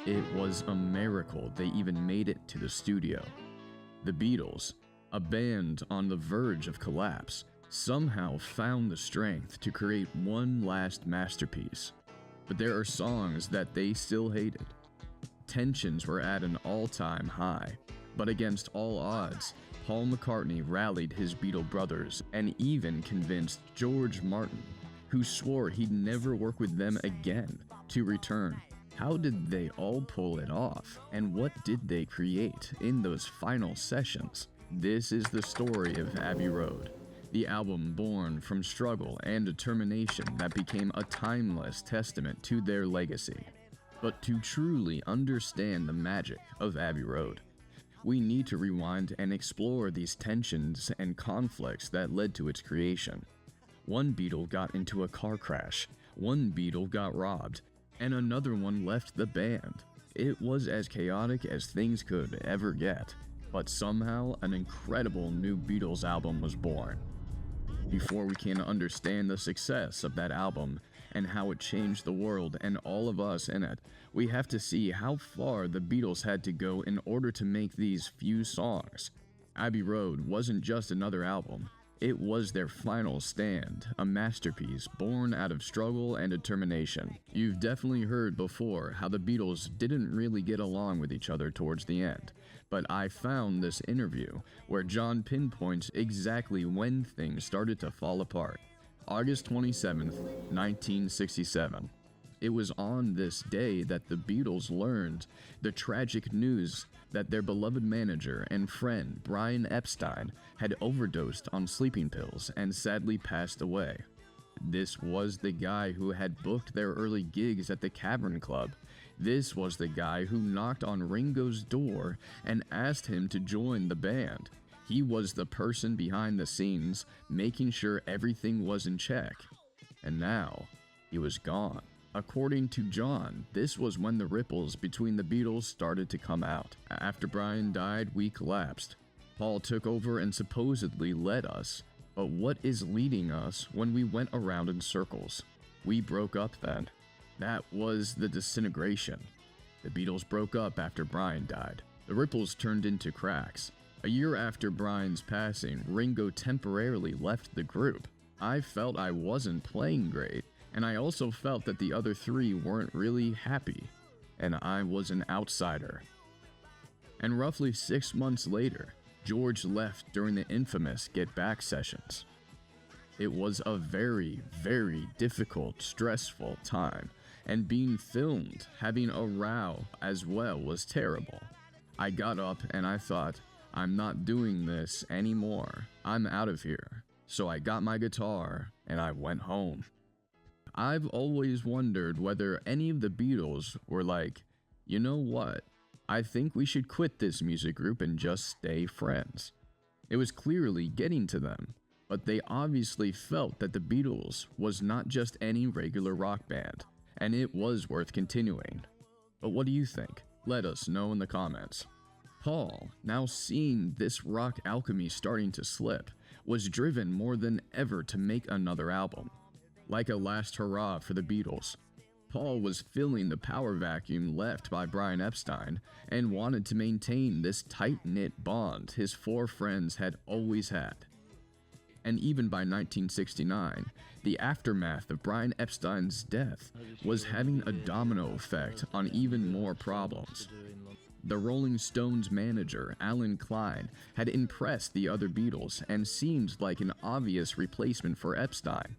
It was a miracle they even made it to the studio. The Beatles, a band on the verge of collapse, somehow found the strength to create one last masterpiece. But there are songs that they still hated. Tensions were at an all-time high, but against all odds, Paul McCartney rallied his Beatle brothers and even convinced George Martin, who swore he'd never work with them again, to return. How did they all pull it off, and what did they create in those final sessions? This is the story of Abbey Road, the album born from struggle and determination that became a timeless testament to their legacy. But to truly understand the magic of Abbey Road, we need to rewind and explore these tensions and conflicts that led to its creation. One Beatle got into a car crash, one Beatle got robbed, and another one left the band. It was as chaotic as things could ever get, but somehow an incredible new Beatles album was born. Before we can understand the success of that album and how it changed the world and all of us in it, we have to see how far the Beatles had to go in order to make these few songs. Abbey Road wasn't just another album. It was their final stand, a masterpiece born out of struggle and determination. You've definitely heard before how the Beatles didn't really get along with each other towards the end, but I found this interview where John pinpoints exactly when things started to fall apart. August 27th, 1967. It was on this day that the Beatles learned the tragic news that their beloved manager and friend Brian Epstein had overdosed on sleeping pills and sadly passed away. This was the guy who had booked their early gigs at the Cavern Club. This was the guy who knocked on Ringo's door and asked him to join the band. He was the person behind the scenes, making sure everything was in check. And now, he was gone. According to John, this was when the ripples between the Beatles started to come out. After Brian died, we collapsed. Paul took over and supposedly led us. But what is leading us when we went around in circles? We broke up then. That was the disintegration. The Beatles broke up after Brian died. The ripples turned into cracks. A year after Brian's passing, Ringo temporarily left the group. I felt I wasn't playing great, and I also felt that the other three weren't really happy, and I was an outsider. And roughly 6 months later, George left during the infamous Get Back sessions. It was a very, very difficult, stressful time, and being filmed, having a row as well was terrible. I got up and I thought, I'm not doing this anymore. I'm out of here. So I got my guitar and I went home. I've always wondered whether any of the Beatles were like, you know what? I think we should quit this music group and just stay friends. It was clearly getting to them, but they obviously felt that the Beatles was not just any regular rock band, and it was worth continuing. But what do you think? Let us know in the comments. Paul, now seeing this rock alchemy starting to slip, was driven more than ever to make another album. Like a last hurrah for the Beatles, Paul was filling the power vacuum left by Brian Epstein and wanted to maintain this tight-knit bond his four friends had always had. And even by 1969, the aftermath of Brian Epstein's death was having a domino effect on even more problems. The Rolling Stones manager, Alan Klein, had impressed the other Beatles and seemed like an obvious replacement for Epstein,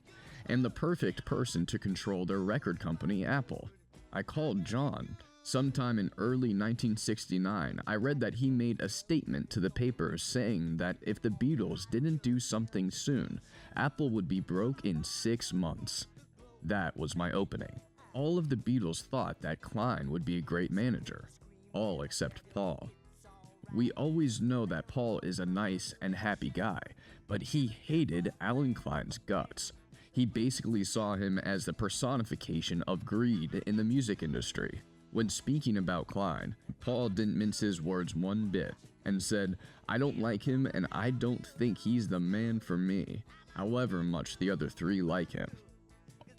and the perfect person to control their record company, Apple. I called John. Sometime in early 1969, I read that he made a statement to the paper saying that if the Beatles didn't do something soon, Apple would be broke in 6 months. That was my opening. All of the Beatles thought that Klein would be a great manager. All except Paul. We always know that Paul is a nice and happy guy, but he hated Alan Klein's guts. He basically saw him as the personification of greed in the music industry. When speaking about Klein, Paul didn't mince his words one bit and said, "I don't like him and I don't think he's the man for me," however much the other three like him.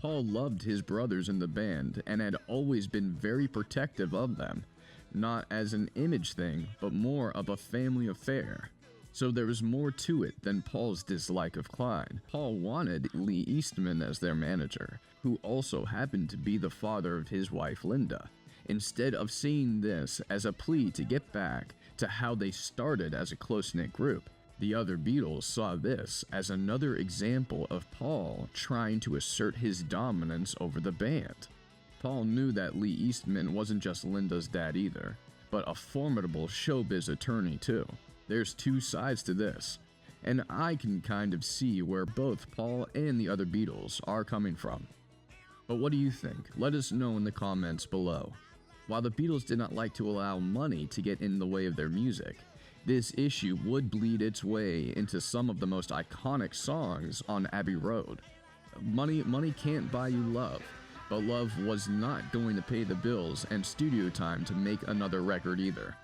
Paul loved his brothers in the band and had always been very protective of them, not as an image thing, but more of a family affair. So there was more to it than Paul's dislike of Klein. Paul wanted Lee Eastman as their manager, who also happened to be the father of his wife Linda, instead of seeing this as a plea to get back to how they started as a close-knit group. The other Beatles saw this as another example of Paul trying to assert his dominance over the band. Paul knew that Lee Eastman wasn't just Linda's dad either, but a formidable showbiz attorney too. There's two sides to this, and I can kind of see where both Paul and the other Beatles are coming from. But what do you think? Let us know in the comments below. While the Beatles did not like to allow money to get in the way of their music, this issue would bleed its way into some of the most iconic songs on Abbey Road. Money can't buy you love, but love was not going to pay the bills and studio time to make another record either.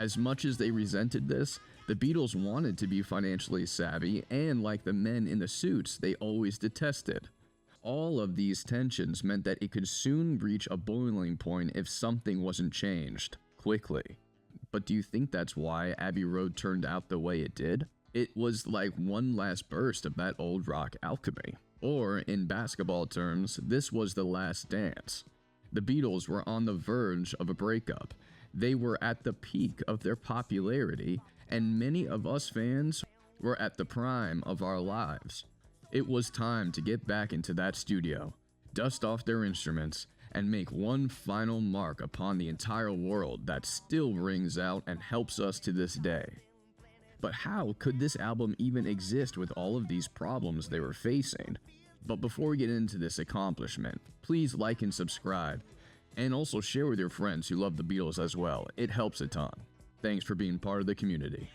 As much as they resented this, the Beatles wanted to be financially savvy and like the men in the suits they always detested. All of these tensions meant that it could soon reach a boiling point if something wasn't changed quickly. But do you think that's why Abbey Road turned out the way it did? It was like one last burst of that old rock alchemy. Or, in basketball terms, this was the last dance. The Beatles were on the verge of a breakup. They were at the peak of their popularity, and many of us fans were at the prime of our lives. It was time to get back into that studio, dust off their instruments, and make one final mark upon the entire world that still rings out and helps us to this day. But how could this album even exist with all of these problems they were facing? But before we get into this accomplishment, please like and subscribe, and also share with your friends who love the Beatles as well. It helps a ton. Thanks for being part of the community.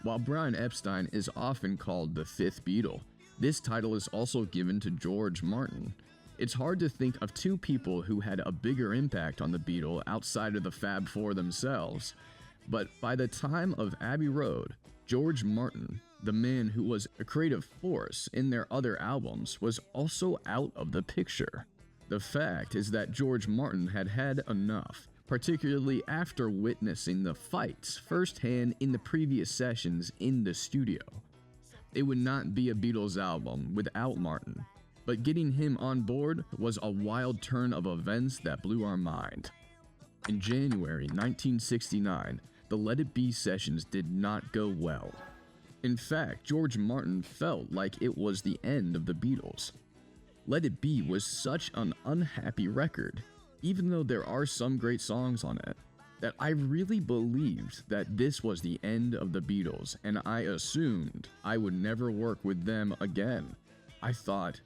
While Brian Epstein is often called the fifth Beatle, this title is also given to George Martin. It's hard to think of two people who had a bigger impact on the Beatles outside of the Fab Four themselves, but by the time of Abbey Road, George Martin, the man who was a creative force in their other albums, was also out of the picture. The fact is that George Martin had had enough, particularly after witnessing the fights firsthand in the previous sessions in the studio. It would not be a Beatles album without Martin, but getting him on board was a wild turn of events that blew our mind. In January 1969, the Let It Be sessions did not go well. In fact, George Martin felt like it was the end of the Beatles. Let It Be was such an unhappy record, even though there are some great songs on it, that I really believed that this was the end of the Beatles, and I assumed I would never work with them again. I thought,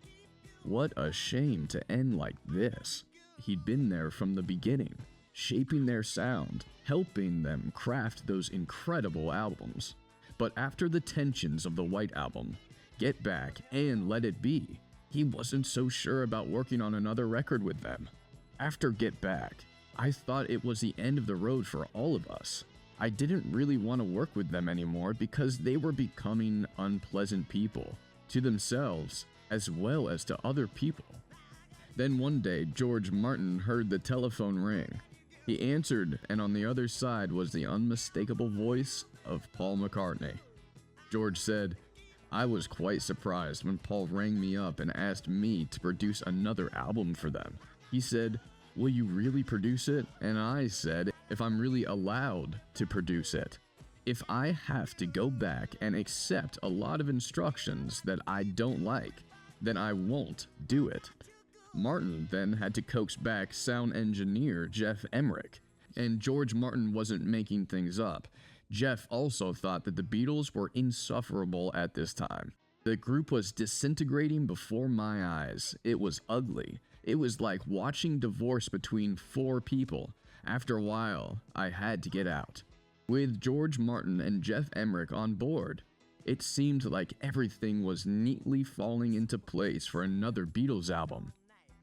what a shame to end like this. He'd been there from the beginning, shaping their sound, helping them craft those incredible albums. But after the tensions of the White Album, Get Back, and Let It Be, he wasn't so sure about working on another record with them. After Get Back, I thought it was the end of the road for all of us. I didn't really want to work with them anymore because they were becoming unpleasant people, to themselves as well as to other people. Then one day, George Martin heard the telephone ring. He answered, and on the other side was the unmistakable voice of Paul McCartney. George said, "I was quite surprised when Paul rang me up and asked me to produce another album for them. He said, 'Will you really produce it?' And I said, 'If I'm really allowed to produce it. If I have to go back and accept a lot of instructions that I don't like, then I won't do it.' Martin then had to coax back sound engineer Jeff Emerick, and George Martin wasn't making things up. Jeff also thought that the Beatles were insufferable at this time. The group was disintegrating before my eyes. It was ugly. It was like watching divorce between four people. After a while, I had to get out." With George Martin and Jeff Emerick on board, it seemed like everything was neatly falling into place for another Beatles album.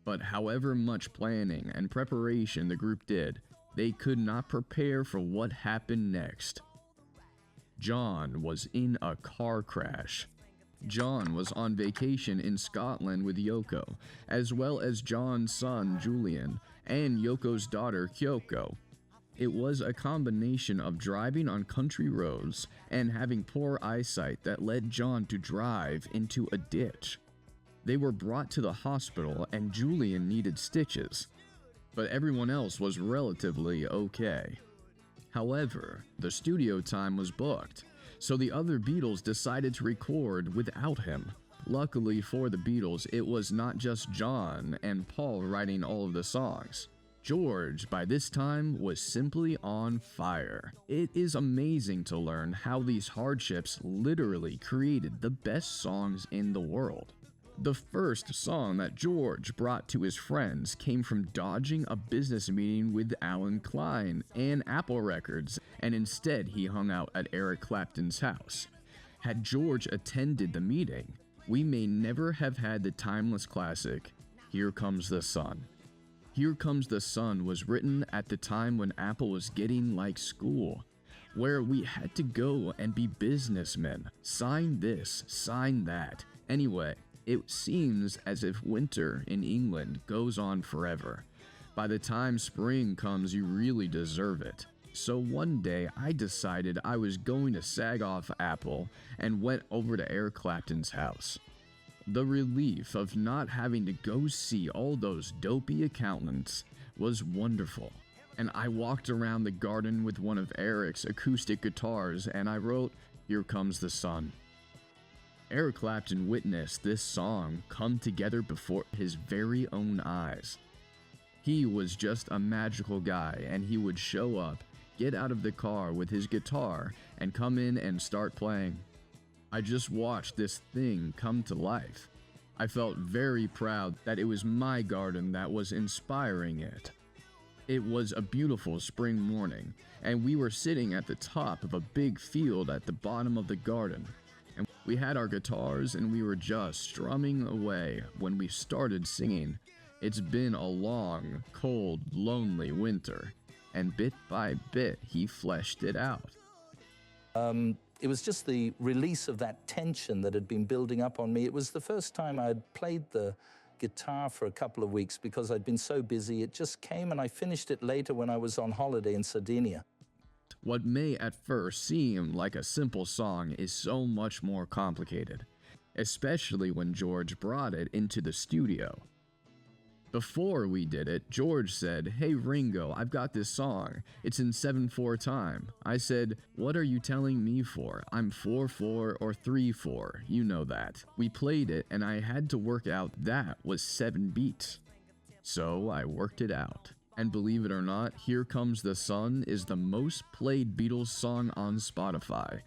But however much planning and preparation the group did, they could not prepare for what happened next. John was in a car crash. John was on vacation in Scotland with Yoko, as well as John's son Julian and Yoko's daughter Yoko. It was a combination of driving on country roads and having poor eyesight that led John to drive into a ditch. They were brought to the hospital and Julian needed stitches, but everyone else was relatively okay. However, the studio time was booked, so the other Beatles decided to record without him. Luckily for the Beatles, it was not just John and Paul writing all of the songs. George, by this time, was simply on fire. It is amazing to learn how these hardships literally created the best songs in the world. The first song that George brought to his friends came from dodging a business meeting with Alan Klein and Apple Records, and instead he hung out at Eric Clapton's house. Had George attended the meeting, we may never have had the timeless classic, Here Comes the Sun. Here Comes the Sun was written at the time when Apple was getting like school, where we had to go and be businessmen, sign this, sign that. Anyway, it seems as if winter in England goes on forever. By the time spring comes, you really deserve it. So one day, I decided I was going to sag off Apple and went over to Eric Clapton's house. The relief of not having to go see all those dopey accountants was wonderful. And I walked around the garden with one of Eric's acoustic guitars and I wrote, Here Comes the Sun. Eric Clapton witnessed this song come together before his very own eyes. He was just a magical guy, and he would show up, get out of the car with his guitar, and come in and start playing. I just watched this thing come to life. I felt very proud that it was my garden that was inspiring it. It was a beautiful spring morning, and we were sitting at the top of a big field at the bottom of the garden. And we had our guitars and we were just strumming away when we started singing. It's been a long, cold, lonely winter, and bit by bit he fleshed it out. It was just the release of that tension that had been building up on me. It was the first time I'd played the guitar for a couple of weeks because I'd been so busy. It just came, and I finished it later when I was on holiday in Sardinia. What may at first seem like a simple song is so much more complicated, especially when George brought it into the studio. Before we did it, George said, Hey Ringo, I've got this song. It's in 7/4 time. I said, What are you telling me for? I'm 4/4 or 3/4. You know that. We played it and I had to work out that was 7 beats. So I worked it out. And believe it or not, Here Comes the Sun is the most played Beatles song on Spotify,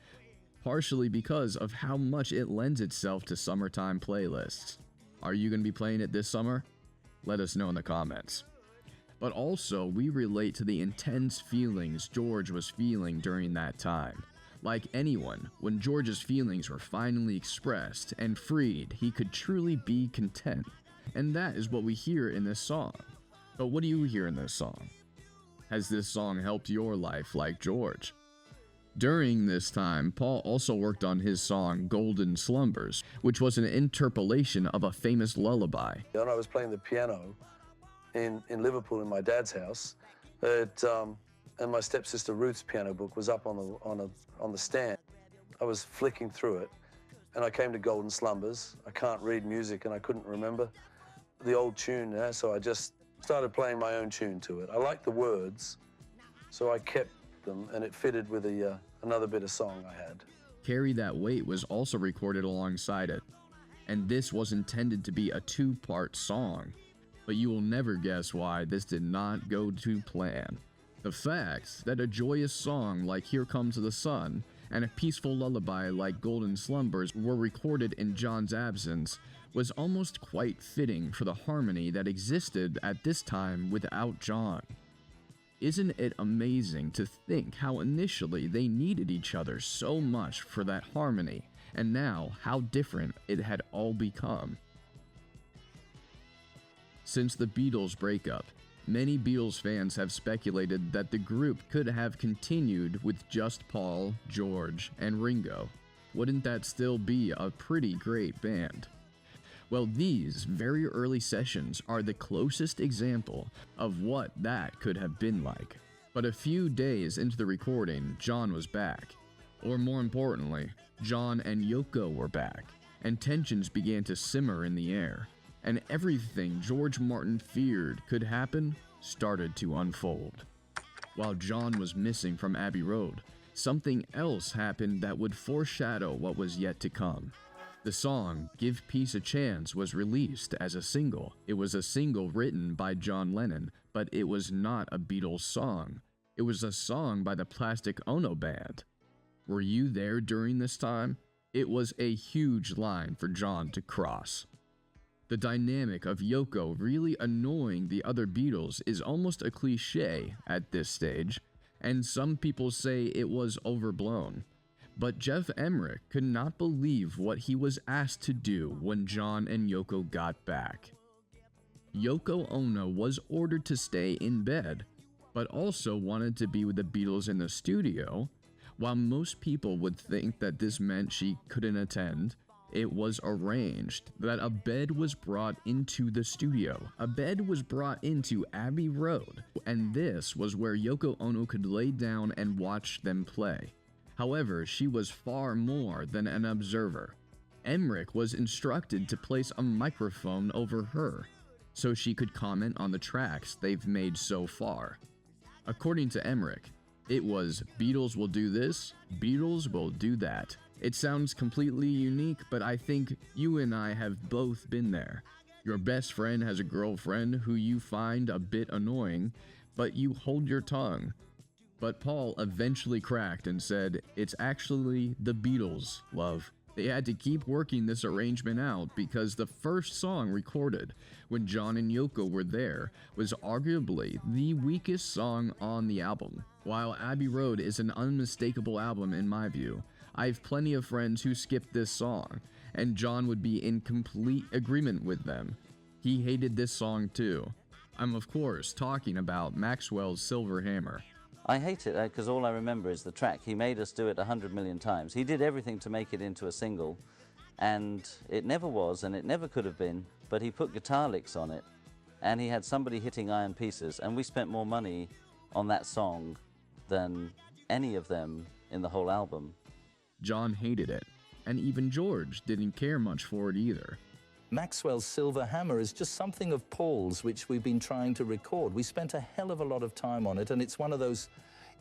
partially because of how much it lends itself to summertime playlists. Are you going to be playing it this summer? Let us know in the comments. But also, we relate to the intense feelings George was feeling during that time. Like anyone, when George's feelings were finally expressed and freed, he could truly be content. And that is what we hear in this song. But what do you hear in this song? Has this song helped your life like George? During this time, Paul also worked on his song Golden Slumbers, which was an interpolation of a famous lullaby. When I was playing the piano in Liverpool in my dad's house, and my stepsister Ruth's piano book was up on the stand. I was flicking through it, and I came to Golden Slumbers. I can't read music, and I couldn't remember the old tune, so I just started playing my own tune to it. I liked the words, so I kept them, and it fitted with another bit of song I had. Carry That Weight was also recorded alongside it, and this was intended to be a 2-part song, but you will never guess why this did not go to plan. The fact that a joyous song like Here Comes the Sun and a peaceful lullaby like Golden Slumbers were recorded in John's absence was almost quite fitting for the harmony that existed at this time without John. Isn't it amazing to think how initially they needed each other so much for that harmony, and now how different it had all become? Since the Beatles breakup, many Beatles fans have speculated that the group could have continued with just Paul, George, and Ringo. Wouldn't that still be a pretty great band? Well, these very early sessions are the closest example of what that could have been like. But a few days into the recording, John was back. Or more importantly, John and Yoko were back, and tensions began to simmer in the air, and everything George Martin feared could happen started to unfold. While John was missing from Abbey Road, something else happened that would foreshadow what was yet to come. The song Give Peace a Chance was released as a single. It was a single written by John Lennon, but it was not a Beatles song. It was a song by the Plastic Ono Band. Were you there during this time? It was a huge line for John to cross. The dynamic of Yoko really annoying the other Beatles is almost a cliche at this stage, and some people say it was overblown. But Jeff Emmerich could not believe what he was asked to do when John and Yoko got back. Yoko Ono was ordered to stay in bed, but also wanted to be with the Beatles in the studio. While most people would think that this meant she couldn't attend, it was arranged that a bed was brought into the studio. A bed was brought into Abbey Road, and this was where Yoko Ono could lay down and watch them play. However, she was far more than an observer. Emmerich was instructed to place a microphone over her, so she could comment on the tracks they've made so far. According to Emmerich, it was Beatles will do this, Beatles will do that. It sounds completely unique, but I think you and I have both been there. Your best friend has a girlfriend who you find a bit annoying, but you hold your tongue. But Paul eventually cracked and said, it's actually the Beatles, love. They had to keep working this arrangement out because the first song recorded when John and Yoko were there was arguably the weakest song on the album. While Abbey Road is an unmistakable album in my view, I have plenty of friends who skipped this song, and John would be in complete agreement with them. He hated this song too. I'm of course talking about Maxwell's Silver Hammer. I hate it because all I remember is the track. He made us do it 100 million times. He did everything to make it into a single, and it never was, and it never could have been, but he put guitar licks on it, and he had somebody hitting iron pieces, and we spent more money on that song than any of them in the whole album. John hated it, and even George didn't care much for it either. Maxwell's Silver Hammer is just something of Paul's which we've been trying to record. We spent a hell of a lot of time on it, and it's one of those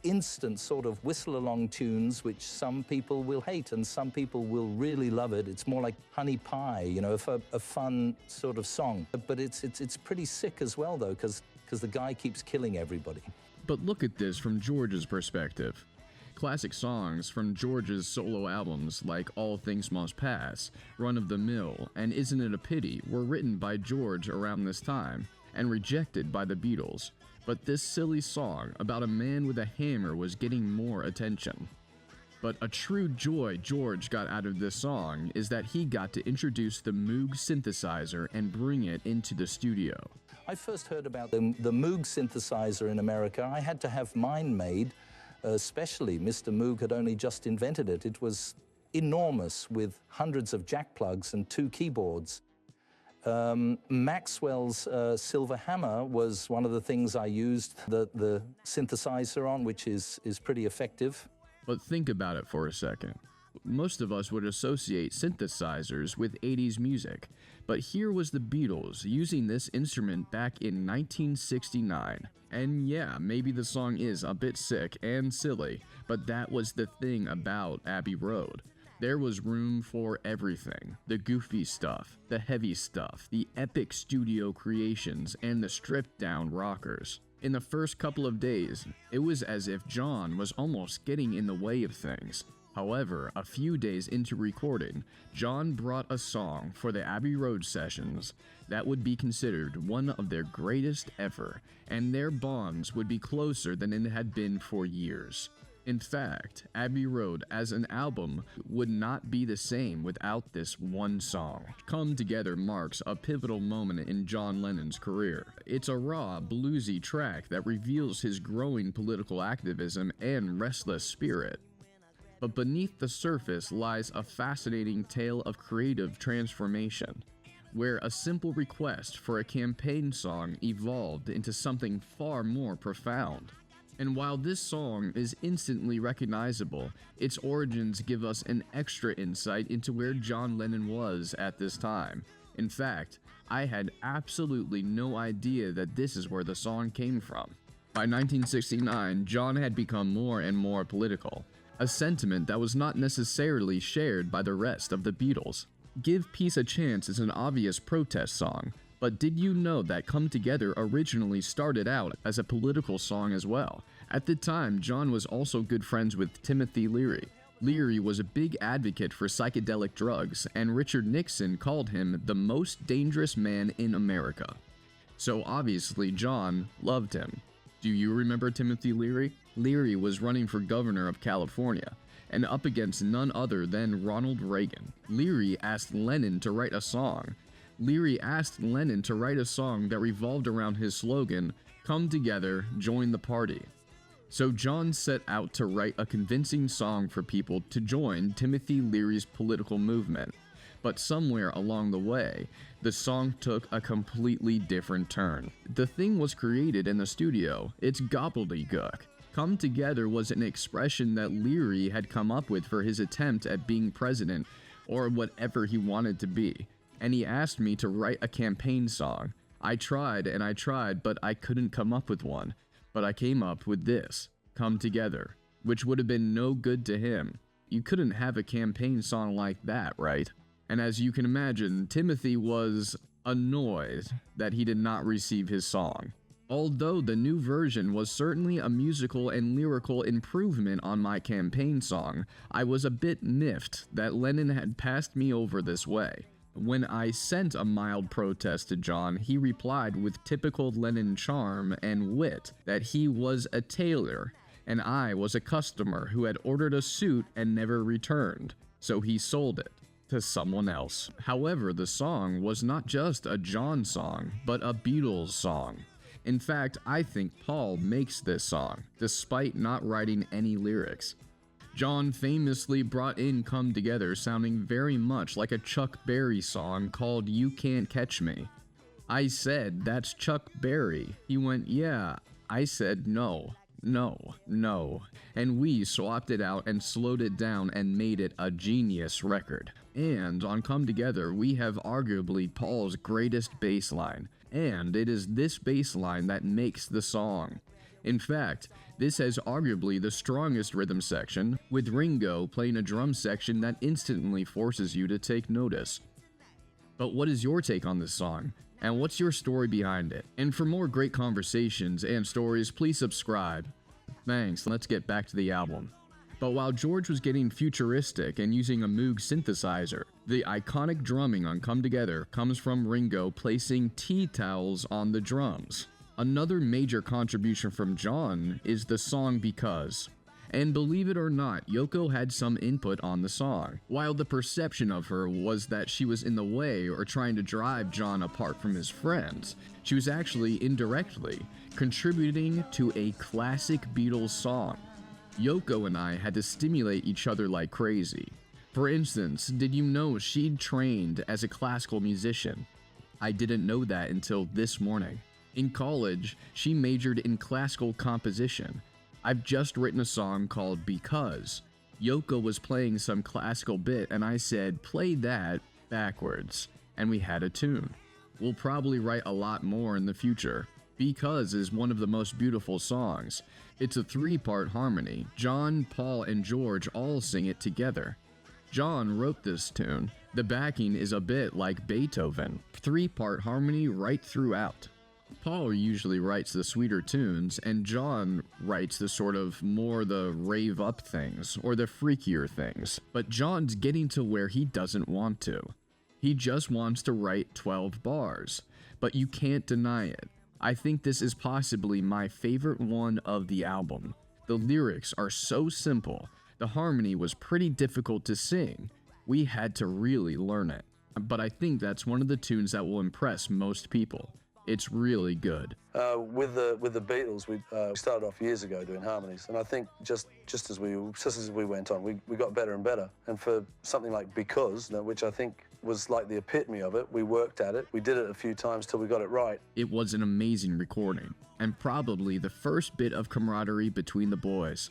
instant sort of whistle-along tunes which some people will hate and some people will really love it. It's more like honey pie, you know, a fun sort of song. But it's pretty sick as well, though, because the guy keeps killing everybody. But look at this from George's perspective. Classic songs from George's solo albums like All Things Must Pass, Run of the Mill, and Isn't It a Pity were written by George around this time and rejected by the Beatles. But this silly song about a man with a hammer was getting more attention. But a true joy George got out of this song is that he got to introduce the Moog synthesizer and bring it into the studio. I first heard about the Moog synthesizer in America. I had to have mine made. Especially, Mr. Moog had only just invented it. It was enormous with hundreds of jack plugs and 2 keyboards. Maxwell's Silver Hammer was one of the things I used the synthesizer on, which is pretty effective. But think about it for a second. Most of us would associate synthesizers with 80s music, but here was the Beatles using this instrument back in 1969. And yeah, maybe the song is a bit sick and silly, but that was the thing about Abbey Road. There was room for everything. The goofy stuff, the heavy stuff, the epic studio creations, and the stripped-down rockers. In the first couple of days, it was as if John was almost getting in the way of things. However, a few days into recording, John brought a song for the Abbey Road sessions that would be considered one of their greatest ever, and their bonds would be closer than it had been for years. In fact, Abbey Road as an album would not be the same without this one song. Come Together marks a pivotal moment in John Lennon's career. It's a raw, bluesy track that reveals his growing political activism and restless spirit. but beneath the surface lies a fascinating tale of creative transformation, where a simple request for a campaign song evolved into something far more profound. And while this song is instantly recognizable, its origins give us an extra insight into where John Lennon was at this time. In fact, I had absolutely no idea that this is where the song came from. By 1969, John had become more and more political, a sentiment that was not necessarily shared by the rest of the Beatles. Give Peace a Chance is an obvious protest song, but did you know that Come Together originally started out as a political song as well? At the time, John was also good friends with Timothy Leary. Leary was a big advocate for psychedelic drugs, and Richard Nixon called him the most dangerous man in America. So obviously John loved him. Do you remember Timothy Leary? Leary was running for governor of California, and up against none other than Ronald Reagan. Leary asked Lennon to write a song. Leary asked Lennon to write a song that revolved around his slogan, "Come together, join the party." So John set out to write a convincing song for people to join Timothy Leary's political movement. But somewhere along the way, the song took a completely different turn. The thing was created in the studio. It's gobbledygook. Come Together was an expression that Leary had come up with for his attempt at being president, or whatever he wanted to be. And he asked me to write a campaign song. I tried and I tried, but I couldn't come up with one. But I came up with this, Come Together, which would have been no good to him. You couldn't have a campaign song like that, right? And as you can imagine, Timothy was annoyed that he did not receive his song. Although the new version was certainly a musical and lyrical improvement on my campaign song, I was a bit miffed that Lennon had passed me over this way. When I sent a mild protest to John, he replied with typical Lennon charm and wit that he was a tailor and I was a customer who had ordered a suit and never returned, so he sold it to someone else. However, the song was not just a John song, but a Beatles song. In fact, I think Paul makes this song, despite not writing any lyrics. John famously brought in Come Together sounding very much like a Chuck Berry song called You Can't Catch Me. I said, "That's Chuck Berry." He went, "Yeah." I said, "No, no, no." And we swapped it out and slowed it down and made it a genius record. And on Come Together, we have arguably Paul's greatest bass line. And it is this bass line that makes the song. In fact, this has arguably the strongest rhythm section, with Ringo playing a drum section that instantly forces you to take notice. But what is your take on this song? And what's your story behind it? And for more great conversations and stories, please subscribe. Thanks, let's get back to the album. But while George was getting futuristic and using a Moog synthesizer, the iconic drumming on Come Together comes from Ringo placing tea towels on the drums. Another major contribution from John is the song Because. And believe it or not, Yoko had some input on the song. While the perception of her was that she was in the way or trying to drive John apart from his friends, she was actually indirectly contributing to a classic Beatles song. Yoko and I had to stimulate each other like crazy. For instance, did you know she'd trained as a classical musician? I didn't know that until this morning. In college, she majored in classical composition. I've just written a song called Because. Yoko was playing some classical bit and I said, "Play that backwards," and we had a tune. We'll probably write a lot more in the future. Because is one of the most beautiful songs. It's a 3-part harmony. John, Paul, and George all sing it together. John wrote this tune. The backing is a bit like Beethoven. 3-part harmony right throughout. Paul usually writes the sweeter tunes, and John writes the sort of more the rave up things, or the freakier things. But John's getting to where he doesn't want to. He just wants to write 12 bars. But you can't deny it. I think this is possibly my favorite one of the album. The lyrics are so simple. The harmony was pretty difficult to sing. We had to really learn it. But I think that's one of the tunes that will impress most people. It's really good. With the Beatles, we started off years ago doing harmonies, and I think just as we went on, we got better and better. And for something like Because, which I think was like the epitome of it, we worked at it. We did it a few times till we got it right. It was an amazing recording, and probably the first bit of camaraderie between the boys.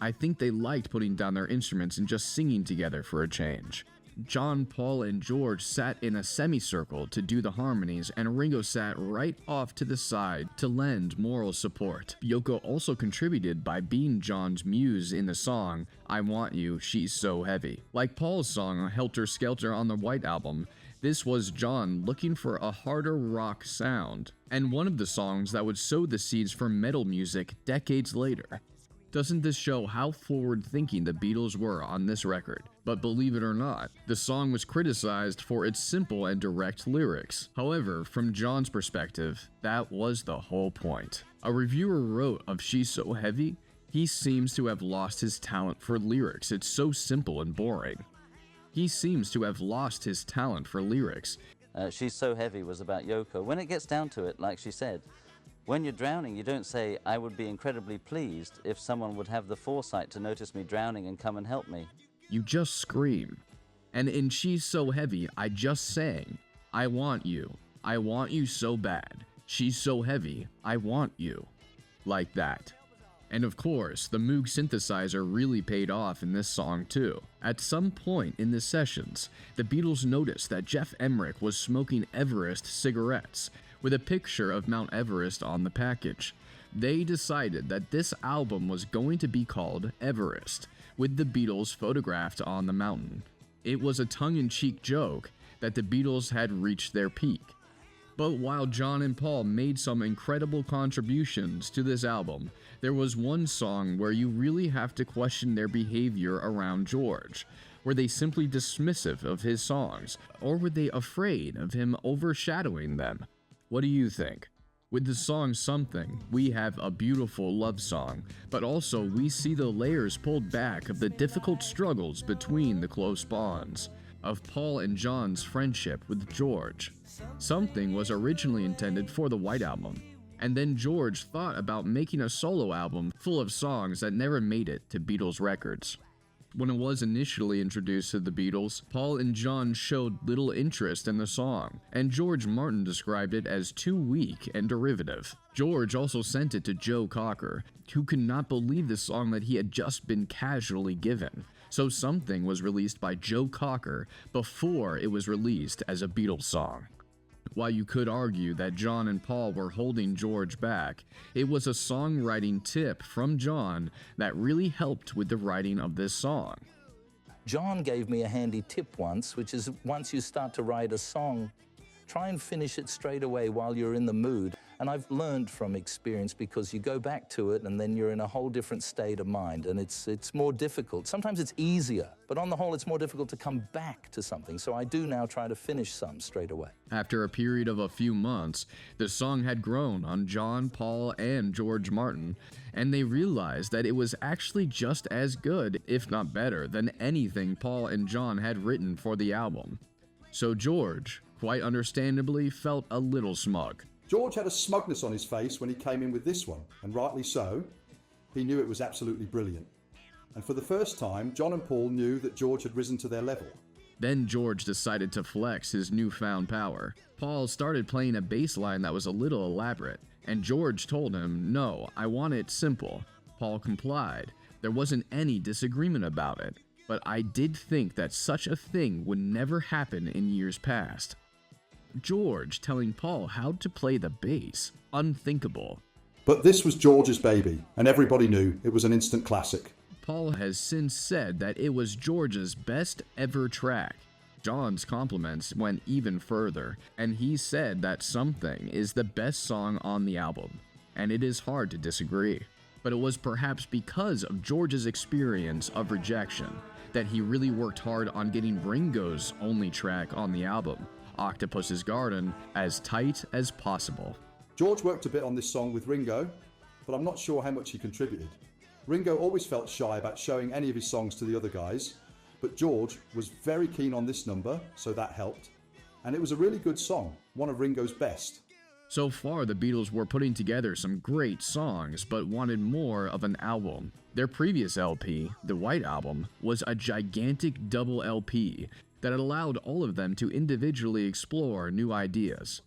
I think they liked putting down their instruments and just singing together for a change. John, Paul, and George sat in a semicircle to do the harmonies, and Ringo sat right off to the side to lend moral support. Yoko also contributed by being John's muse in the song, I Want You, She's So Heavy. Like Paul's song, Helter Skelter on the White Album, this was John looking for a harder rock sound, and one of the songs that would sow the seeds for metal music decades later. Doesn't this show how forward-thinking the Beatles were on this record? But believe it or not, the song was criticized for its simple and direct lyrics. However, from John's perspective, that was the whole point. A reviewer wrote of She's So Heavy, he seems to have lost his talent for lyrics. It's so simple and boring. He seems to have lost his talent for lyrics. She's So Heavy was about Yoko. When it gets down to it, like she said, when you're drowning, you don't say, I would be incredibly pleased if someone would have the foresight to notice me drowning and come and help me. You just scream. And in She's So Heavy, I just sang, I want you so bad. She's so heavy, I want you. Like that. And of course, the Moog synthesizer really paid off in this song too. At some point in the sessions, the Beatles noticed that Geoff Emerick was smoking Everest cigarettes, with a picture of Mount Everest on the package. They decided that this album was going to be called Everest, with the Beatles photographed on the mountain. It was a tongue-in-cheek joke that the Beatles had reached their peak. But while John and Paul made some incredible contributions to this album, there was one song where you really have to question their behavior around George. Were they simply dismissive of his songs, or were they afraid of him overshadowing them? What do you think? With the song Something, we have a beautiful love song, but also we see the layers pulled back of the difficult struggles between the close bonds, of Paul and John's friendship with George. Something was originally intended for the White Album, and then George thought about making a solo album full of songs that never made it to Beatles records. When it was initially introduced to the Beatles, Paul and John showed little interest in the song, and George Martin described it as too weak and derivative. George also sent it to Joe Cocker, who could not believe the song that he had just been casually given. So Something was released by Joe Cocker before it was released as a Beatles song. While you could argue that John and Paul were holding George back, it was a songwriting tip from John that really helped with the writing of this song. John gave me a handy tip once, which is once you start to write a song, try and finish it straight away while you're in the mood. And I've learned from experience, because you go back to it and then you're in a whole different state of mind, and it's more difficult. Sometimes it's easier, but on the whole it's more difficult to come back to something. So I do now try to finish some straight away. After a period of a few months, the song had grown on John, Paul, and George Martin, and they realized that it was actually just as good, if not better, than anything Paul and John had written for the album. So George, quite understandably, felt a little smug. George had a smugness on his face when he came in with this one, and rightly so. He knew it was absolutely brilliant. And for the first time, John and Paul knew that George had risen to their level. Then George decided to flex his newfound power. Paul started playing a bass line that was a little elaborate, and George told him, "No, I want it simple." Paul complied. There wasn't any disagreement about it, but I did think that such a thing would never happen in years past. George telling Paul how to play the bass. Unthinkable. But this was George's baby, and everybody knew it was an instant classic. Paul has since said that it was George's best ever track. John's compliments went even further, and he said that Something is the best song on the album, and it is hard to disagree. But it was perhaps because of George's experience of rejection that he really worked hard on getting Ringo's only track on the album, Octopus's Garden, as tight as possible. George worked a bit on this song with Ringo, but I'm not sure how much he contributed. Ringo always felt shy about showing any of his songs to the other guys, but George was very keen on this number, so that helped. And it was a really good song, one of Ringo's best. So far, the Beatles were putting together some great songs, but wanted more of an album. Their previous LP, the White Album, was a gigantic double LP that allowed all of them to individually explore new ideas.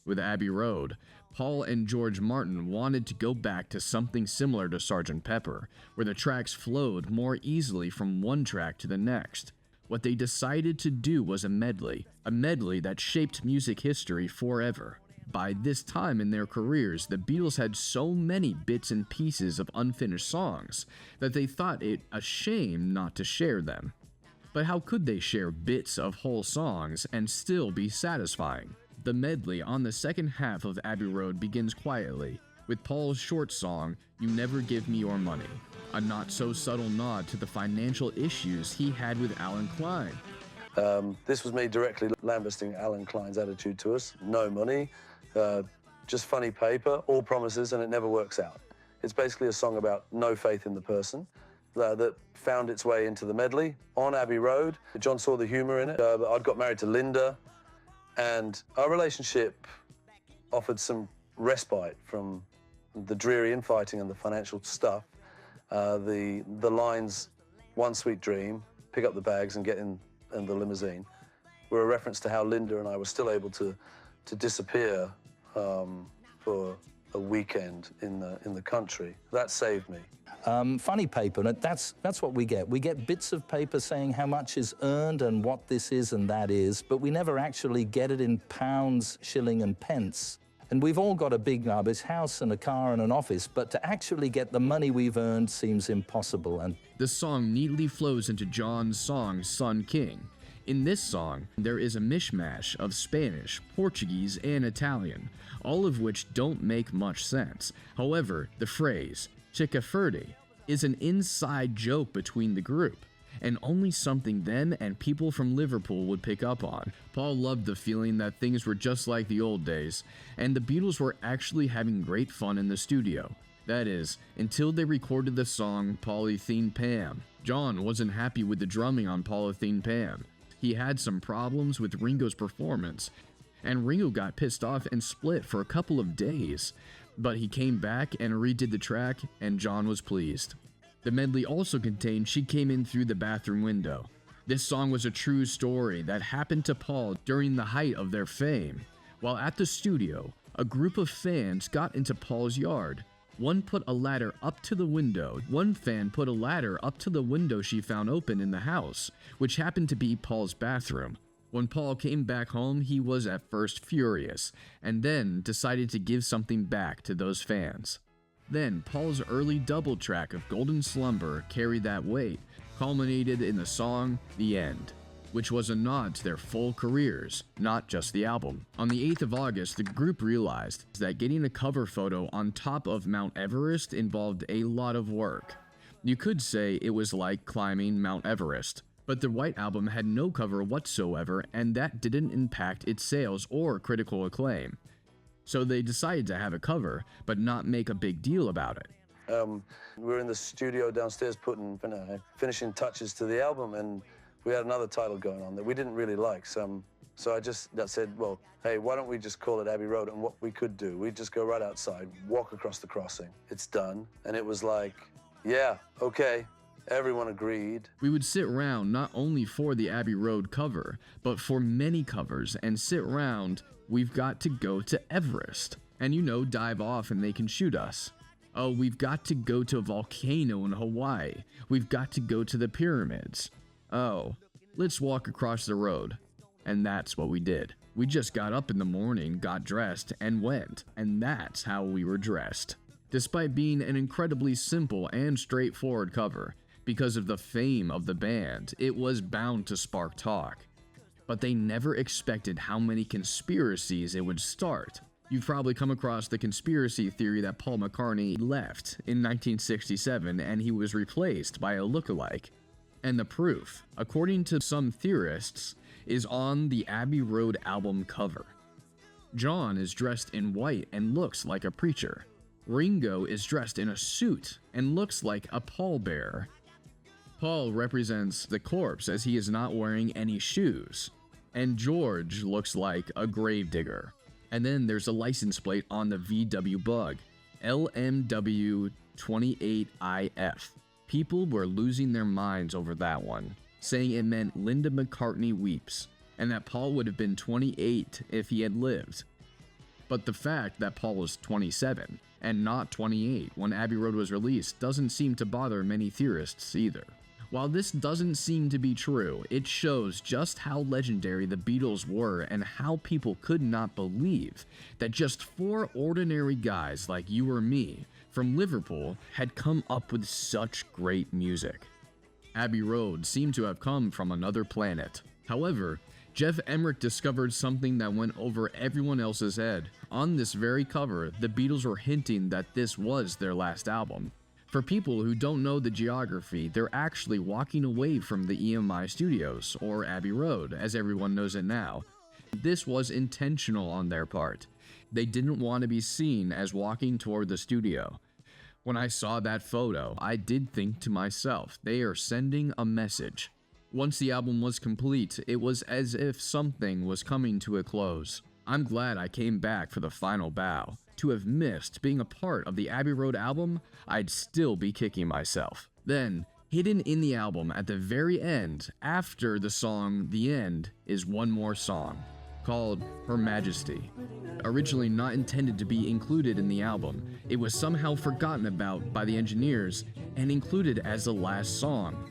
With Abbey Road, Paul and George Martin wanted to go back to something similar to Sgt. Pepper, where the tracks flowed more easily from one track to the next. What they decided to do was a medley that shaped music history forever. By this time in their careers, the Beatles had so many bits and pieces of unfinished songs that they thought it a shame not to share them. But how could they share bits of whole songs and still be satisfying? The medley on the second half of Abbey Road begins quietly, with Paul's short song, You Never Give Me Your Money, a not-so-subtle nod to the financial issues he had with Alan Klein. This was me directly lambasting Alan Klein's attitude to us. No money, just funny paper, all promises, and it never works out. It's basically a song about no faith in the person that found its way into the medley on Abbey Road. John saw the humor in it. I'd got married to Linda, and our relationship offered some respite from the dreary infighting and the financial stuff. The lines, one sweet dream, pick up the bags and get in the limousine, were a reference to how Linda and I were still able to disappear for a weekend in the country. That saved me. Funny paper, and that's what we get. We get bits of paper saying how much is earned and what this is and that is, but we never actually get it in pounds, shilling and pence. And we've all got a big house and a car and an office, but to actually get the money we've earned seems impossible. And the song neatly flows into John's song, Sun King. In this song, there is a mishmash of Spanish, Portuguese, and Italian, all of which don't make much sense. However, the phrase, Chica Ferde, is an inside joke between the group, and only something them and people from Liverpool would pick up on. Paul loved the feeling that things were just like the old days, and the Beatles were actually having great fun in the studio. That is, until they recorded the song Polythene Pam. John wasn't happy with the drumming on Polythene Pam. He had some problems with Ringo's performance, and Ringo got pissed off and split for a couple of days. But he came back and redid the track, and John was pleased. The medley also contained She Came In Through the Bathroom Window. This song was a true story that happened to Paul during the height of their fame. While at the studio, a group of fans got into Paul's yard. One put a ladder up to the window. One fan put a ladder up to the window she found open in the house, which happened to be Paul's bathroom. When Paul came back home, he was at first furious, and then decided to give something back to those fans. Then, Paul's early double track of Golden Slumber, Carry That Weight, culminated in the song The End, which was a nod to their full careers, not just the album. On the 8th of August, the group realized that getting a cover photo on top of Mount Everest involved a lot of work. You could say it was like climbing Mount Everest, but the White Album had no cover whatsoever, and that didn't impact its sales or critical acclaim. So they decided to have a cover, but not make a big deal about it. We were in the studio downstairs finishing touches to the album, and we had another title going on that we didn't really like. So I said, well, hey, why don't we just call it Abbey Road? And what we could do, we'd just go right outside, walk across the crossing. It's done. And it was like, yeah, okay. Everyone agreed. We would sit round not only for the Abbey Road cover, but for many covers, and sit round, we've got to go to Everest. And dive off and they can shoot us. Oh, we've got to go to a volcano in Hawaii. We've got to go to the pyramids. Oh, let's walk across the road. And that's what we did. We just got up in the morning, got dressed, and went. And that's how we were dressed. Despite being an incredibly simple and straightforward cover, because of the fame of the band, it was bound to spark talk. But they never expected how many conspiracies it would start. You've probably come across the conspiracy theory that Paul McCartney left in 1967 and he was replaced by a lookalike. And the proof, according to some theorists, is on the Abbey Road album cover. John is dressed in white and looks like a preacher. Ringo is dressed in a suit and looks like a pallbearer. Paul represents the corpse as he is not wearing any shoes. And George looks like a gravedigger. And then there's a license plate on the VW Bug, LMW28IF. People were losing their minds over that one, saying it meant Linda McCartney weeps, and that Paul would have been 28 if he had lived. But the fact that Paul was 27 and not 28 when Abbey Road was released doesn't seem to bother many theorists either. While this doesn't seem to be true, it shows just how legendary the Beatles were and how people could not believe that just 4 ordinary guys like you or me from Liverpool had come up with such great music. Abbey Road seemed to have come from another planet. However, Jeff Emmerich discovered something that went over everyone else's head. On this very cover, the Beatles were hinting that this was their last album. For people who don't know the geography, they're actually walking away from the EMI studios, or Abbey Road, as everyone knows it now. This was intentional on their part. They didn't want to be seen as walking toward the studio. When I saw that photo, I did think to myself, they are sending a message. Once the album was complete, it was as if something was coming to a close. I'm glad I came back for the final bow. To have missed being a part of the Abbey Road album, I'd still be kicking myself. Then, hidden in the album at the very end, after the song The End, is one more song, called Her Majesty. Originally not intended to be included in the album, it was somehow forgotten about by the engineers and included as the last song.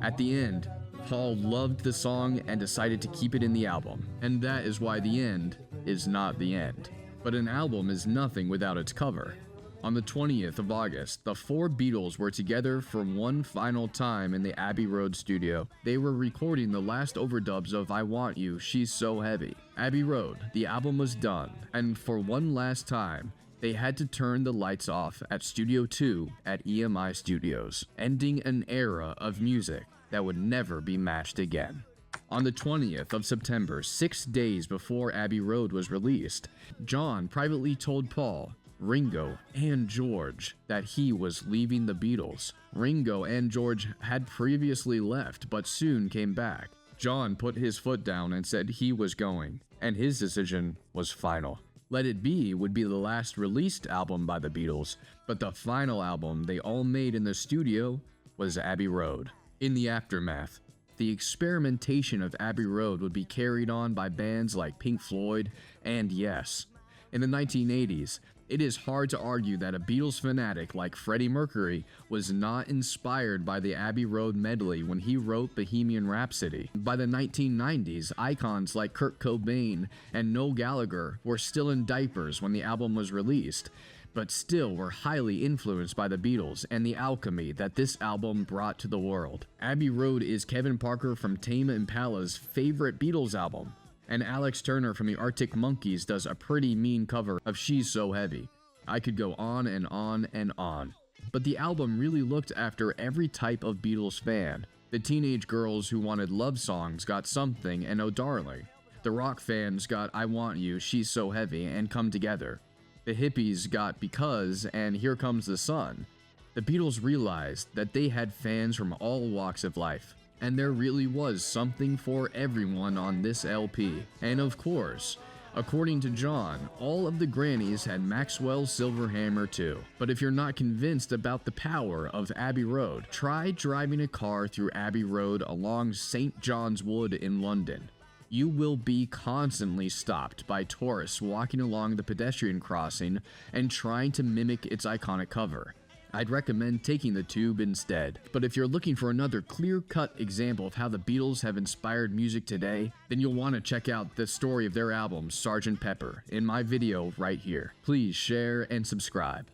At the end, Paul loved the song and decided to keep it in the album, and that is why The End is not the end. But an album is nothing without its cover. On the 20th of August, the 4 Beatles were together for one final time in the Abbey Road studio. They were recording the last overdubs of I Want You, She's So Heavy. Abbey Road, the album was done, and for one last time, they had to turn the lights off at Studio 2 at EMI Studios, ending an era of music that would never be matched again. On the 20th of September, 6 days before Abbey Road was released, John privately told Paul, Ringo, and George that he was leaving the Beatles. Ringo and George had previously left, but soon came back. John put his foot down and said he was going, and his decision was final. Let It Be would be the last released album by the Beatles, but the final album they all made in the studio was Abbey Road. In the aftermath, the experimentation of Abbey Road would be carried on by bands like Pink Floyd and Yes. In the 1980s, it is hard to argue that a Beatles fanatic like Freddie Mercury was not inspired by the Abbey Road medley when he wrote Bohemian Rhapsody. By the 1990s, icons like Kurt Cobain and Noel Gallagher were still in diapers when the album was released, but still were highly influenced by the Beatles and the alchemy that this album brought to the world. Abbey Road is Kevin Parker from Tame Impala's favorite Beatles album, and Alex Turner from the Arctic Monkeys does a pretty mean cover of She's So Heavy. I could go on and on and on. But the album really looked after every type of Beatles fan. The teenage girls who wanted love songs got Something and Oh Darling. The rock fans got I Want You, She's So Heavy, and Come Together. The hippies got Because and Here Comes the Sun. The Beatles realized that they had fans from all walks of life, and there really was something for everyone on this LP. And of course, according to John, all of the grannies had Maxwell Silver Hammer too. But if you're not convinced about the power of Abbey Road, try driving a car through Abbey Road along St. John's Wood in London. You will be constantly stopped by tourists walking along the pedestrian crossing and trying to mimic its iconic cover. I'd recommend taking the tube instead. But if you're looking for another clear-cut example of how the Beatles have inspired music today, then you'll want to check out the story of their album, Sgt. Pepper, in my video right here. Please share and subscribe.